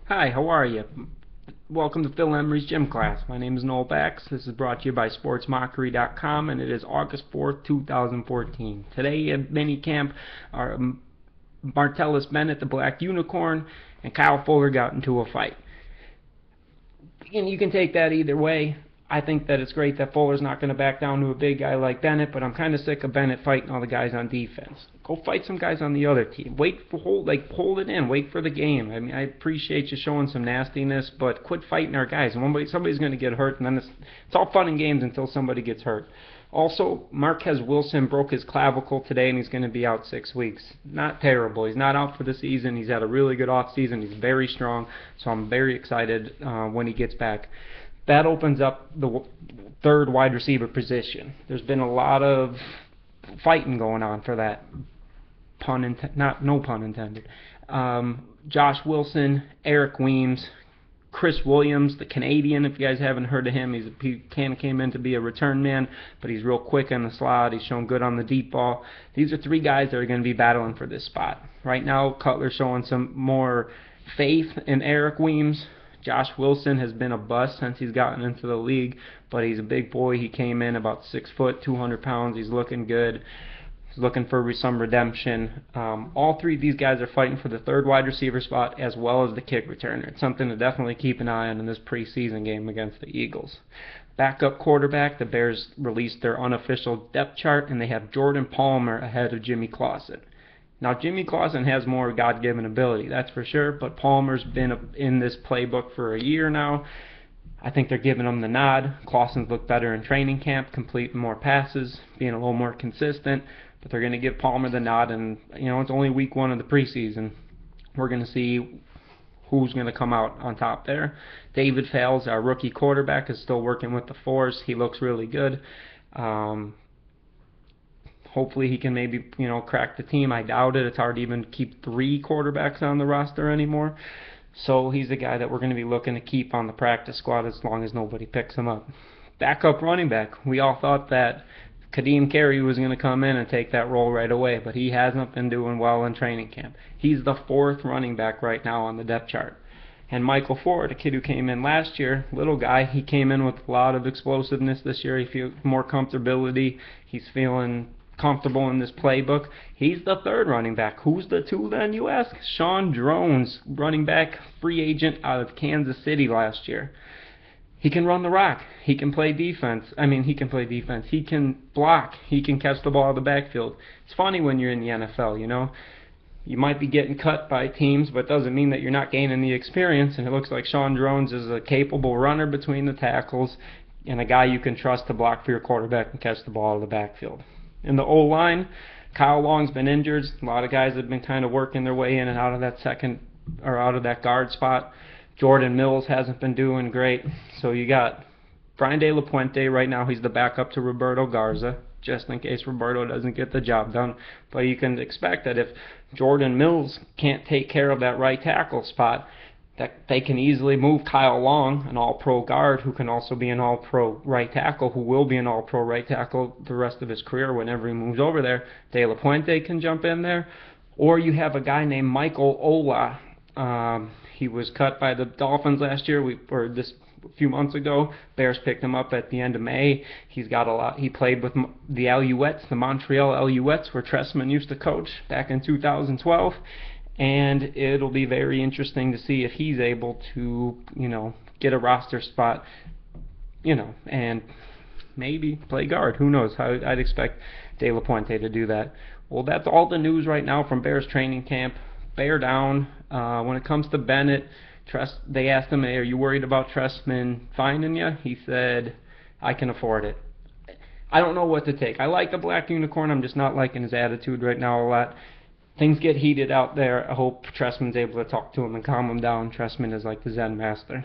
Hi, how are you? Welcome to Phil Emery's gym class. My name is Noel Bax. This is brought to you by SportsMockery.com, and it is August 4th, 2014. Today at minicamp, our Marquez Bennett, the Black Unicorn, and Kyle Fuller got into a fight. And you can take that either way. I think that it's great that Fuller's not going to back down to a big guy like Bennett, but I'm kind of sick of Bennett fighting all the guys on defense. Go fight some guys on the other team. Hold it in. Wait for the game. I mean, I appreciate you showing some nastiness, but quit fighting our guys. Somebody's going to get hurt, and then it's all fun and games until somebody gets hurt. Also, Marquez Wilson broke his clavicle today, and he's going to be out 6 weeks. Not terrible. He's not out for the season. He's had a really good off season. He's very strong, so I'm very excited when he gets back. That opens up the third wide receiver position. There's been a lot of fighting going on for that. No pun intended. Josh Wilson, Eric Weems, Chris Williams, the Canadian. If you guys haven't heard of him, he kind of came in to be a return man, but he's real quick in the slot. He's shown good on the deep ball. These are three guys that are going to be battling for this spot. Right now, Cutler's showing some more faith in Eric Weems. Josh Wilson has been a bust since he's gotten into the league, but he's a big boy. He came in about 6 foot, 200 pounds. He's looking good. He's looking for some redemption. All three of these guys are fighting for the third wide receiver spot as well as the kick returner. It's something to definitely keep an eye on in this preseason game against the Eagles. Backup quarterback, the Bears released their unofficial depth chart, and they have Jordan Palmer ahead of Jimmy Clausen. Now, Jimmy Clausen has more God-given ability, that's for sure, but Palmer's been in this playbook for a year now. I think they're giving him the nod. Clausen's looked better in training camp, completing more passes, being a little more consistent, but they're going to give Palmer the nod, and it's only week 1 of the preseason. We're going to see who's going to come out on top there. David Fales, our rookie quarterback, is still working with the force. He looks really good. Hopefully he can maybe, crack the team. I doubt it. It's hard to even keep 3 quarterbacks on the roster anymore. So he's the guy that we're going to be looking to keep on the practice squad as long as nobody picks him up. Backup running back. We all thought that Kadeem Carey was going to come in and take that role right away, but he hasn't been doing well in training camp. He's the 4th running back right now on the depth chart. And Michael Ford, a kid who came in last year, little guy, he came in with a lot of explosiveness this year. He feels more comfortability. He's feeling comfortable in this playbook. He's the 3rd running back. Who's the 2 then, you ask? Sean Drones, running back, free agent out of Kansas City last year. He can run the rock. He can play defense. He can block. He can catch the ball out of the backfield. It's funny when you're in the NFL, You might be getting cut by teams, but it doesn't mean that you're not gaining the experience, and it looks like Sean Drones is a capable runner between the tackles and a guy you can trust to block for your quarterback and catch the ball out of the backfield. In the O-line, Kyle Long's been injured. A lot of guys have been kind of working their way in and out of that guard spot. Jordan Mills hasn't been doing great. So you got Brian De La Puente right now. He's the backup to Roberto Garza, just in case Roberto doesn't get the job done. But you can expect that if Jordan Mills can't take care of that right tackle spot, that they can easily move Kyle Long, an all-pro guard who can also be an all-pro right tackle, who will be an all-pro right tackle the rest of his career whenever he moves over there. De La Puente can jump in there. Or you have a guy named Michael Ola. He was cut by the Dolphins last year, a few months ago. Bears picked him up at the end of May. He's got a lot. He played with the Alouettes, the Montreal Alouettes, where Trestman used to coach back in 2012. And it'll be very interesting to see if he's able to, get a roster spot, and maybe play guard. Who knows? I'd expect De La Puente to do that. Well, that's all the news right now from Bears training camp. Bear down. When it comes to Bennett, they asked him, are you worried about Trestman finding you? He said, I can afford it. I don't know what to take. I like the Black Unicorn. I'm just not liking his attitude right now a lot. Things get heated out there. I hope Trestman's able to talk to him and calm him down. Trestman is like the Zen master.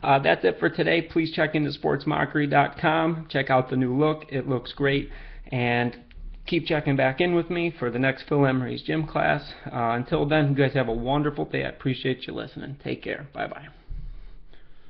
That's it for today. Please check into SportsMockery.com. Check out the new look. It looks great. And keep checking back in with me for the next Phil Emery's gym class. Until then, you guys have a wonderful day. I appreciate you listening. Take care. Bye-bye.